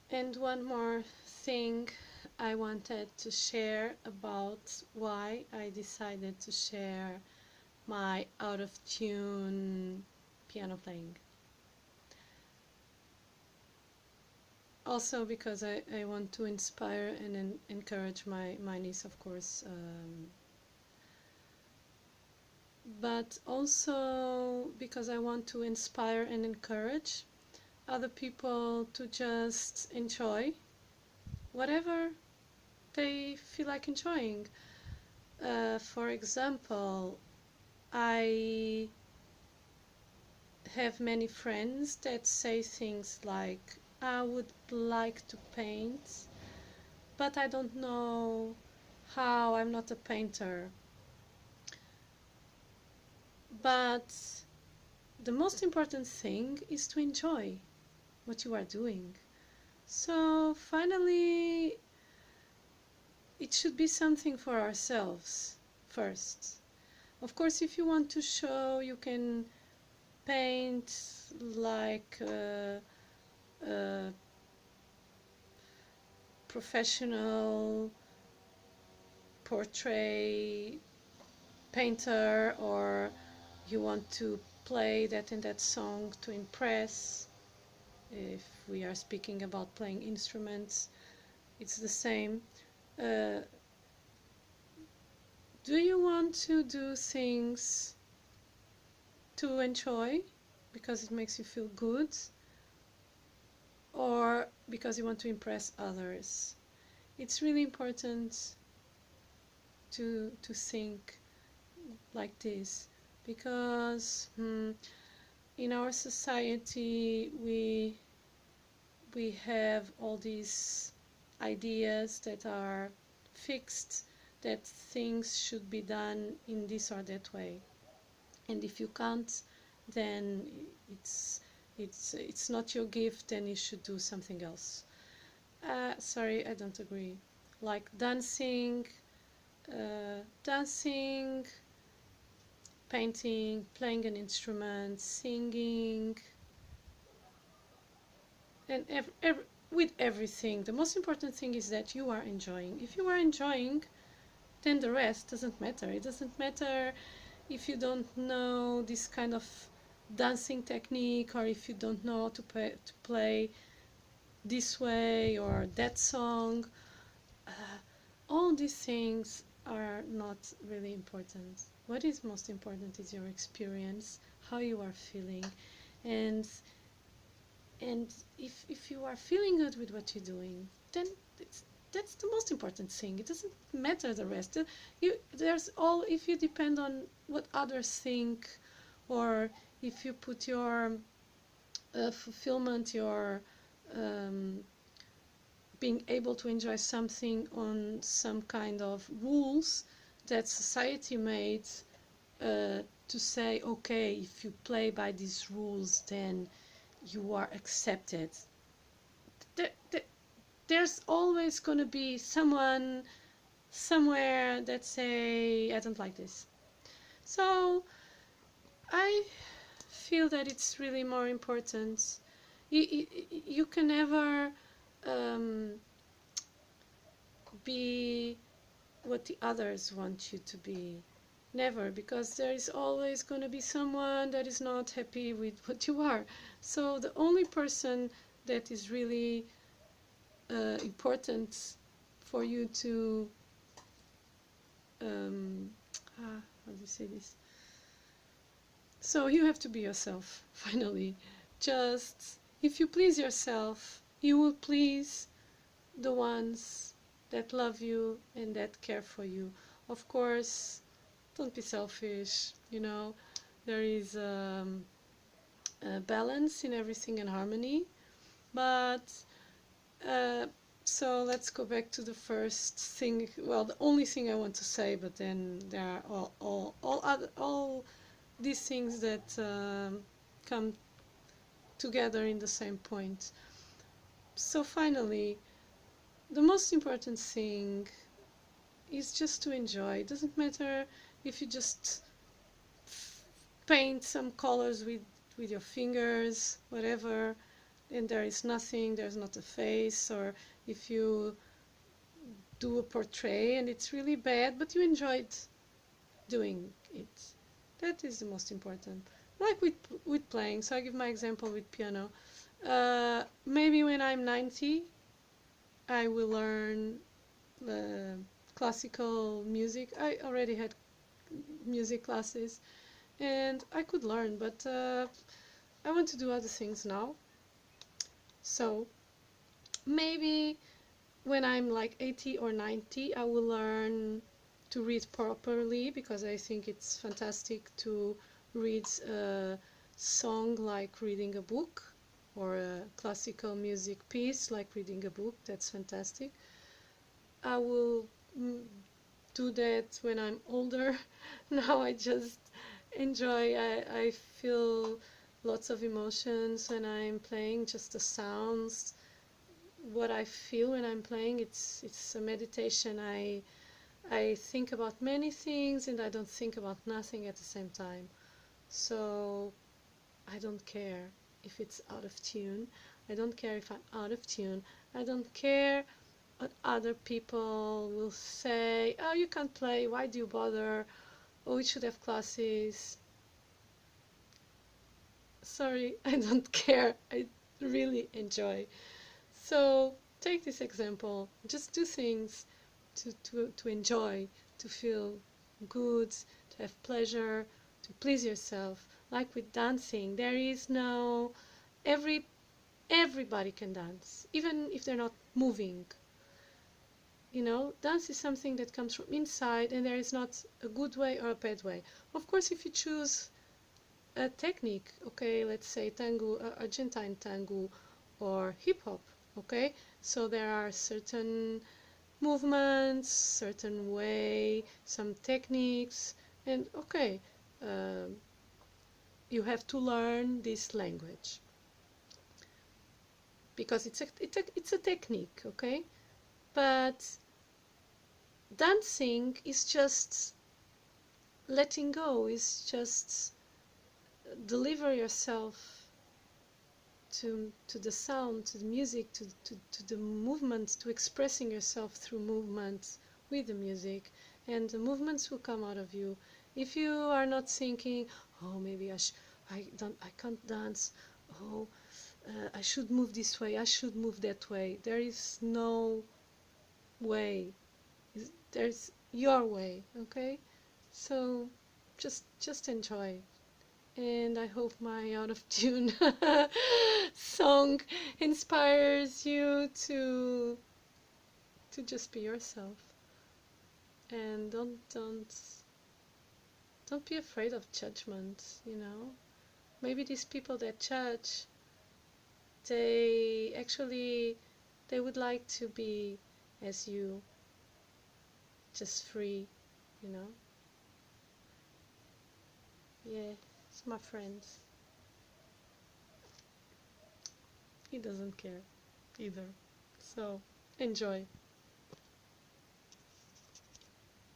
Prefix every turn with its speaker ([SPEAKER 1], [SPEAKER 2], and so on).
[SPEAKER 1] And one more thing I wanted to share about why I decided to share my out of tune piano playing. Also because I want to inspire and encourage my niece, of course, but also because I want to inspire and encourage other people to just enjoy whatever they feel like enjoying. For example, I have many friends that say things like, I would like to paint, but I don't know how, I'm not a painter. But the most important thing is to enjoy what you are doing. So finally, it should be something for ourselves first. Of course, if you want to show, you can paint like a professional portrait painter, or you want to play that and that song to impress. If we are speaking about playing instruments, it's the same. Uh, do you want to do things to enjoy because it makes you feel good, or because you want to impress others? It's really important to think like this, because in our society we have all these ideas that are fixed, that things should be done in this or that way, and if you can't, then it's not your gift, then you should do something else. Sorry, I don't agree. Like dancing, painting, playing an instrument, singing, and with everything. The most important thing is that you are enjoying. If you are enjoying, then the rest doesn't matter. It doesn't matter if you don't know this kind of dancing technique, or if you don't know how to play this way or that song. All these things are not really important. What is most important is your experience, how you are feeling, and and if you are feeling good with what you're doing, then that's the most important thing. It doesn't matter the rest. There's all, if you depend on what others think, or if you put your fulfillment, your um, being able to enjoy something on some kind of rules that society made, to say, okay, if you play by these rules, then you are accepted. There, there, there's always going to be someone somewhere that say, I don't like this. So I feel that it's really more important. You can never um, be what the others want you to be. Never, because there is always going to be someone that is not happy with what you are. So the only person that is really important for you to um, how do you say this? So you have to be yourself. Finally, just if you please yourself, you will please the ones that love you and that care for you. Of course, don't be selfish. There is a balance in everything and harmony. But so let's go back to the first thing. Well, the only thing I want to say, but then there are all these things that come together in the same point. So finally, the most important thing is just to enjoy. It doesn't matter if you just paint some colors with your fingers, whatever. and there is nothing, there's not a face, or if you do a portrait and it's really bad, but you enjoyed doing it. That is the most important. Like with playing. So I give my example with piano. Maybe when I'm 90, I will learn classical music. I already had music classes, and I could learn, but I want to do other things now. So maybe when I'm like 80 or 90, I will learn to read properly, because I think it's fantastic to read a song like reading a book, or a classical music piece like reading a book. That's fantastic. I will do that when I'm older. Now I just enjoy. I feel lots of emotions when I'm playing, just the sounds, what I feel when I'm playing. It's a meditation. I think about many things and I don't think about nothing at the same time. So I don't care if it's out of tune. I don't care if I'm out of tune. I don't care what other people will say. Oh, you can't play. Why do you bother? Oh, we should have classes. Sorry, I don't care. I really enjoy. So take this example. Just do things to enjoy, to feel good, to have pleasure, to please yourself. Like with dancing, there is no everybody can dance, even if they're not moving. You know, dance is something that comes from inside, and there is not a good way or a bad way. Of course, if you choose a technique, okay, let's say tango, Argentine tango, or hip hop, okay, so there are certain movements, certain way, some techniques, and okay, uh, you have to learn this language because it's a technique, okay? But dancing is just letting go, is just deliver yourself to the sound, to the music, to the movement, to expressing yourself through movements with the music, and the movements will come out of you. If you are not thinking, oh, maybe I can't dance, oh, I should move this way, I should move that way. There is no way. There's your way, okay? So just enjoy. And I hope my out of tune song inspires you to just be yourself, and don't be afraid of judgment, you know. Maybe these people that judge, they actually they would like to be as you, just free, you know. Yeah, it's my friend. He doesn't care either. So enjoy.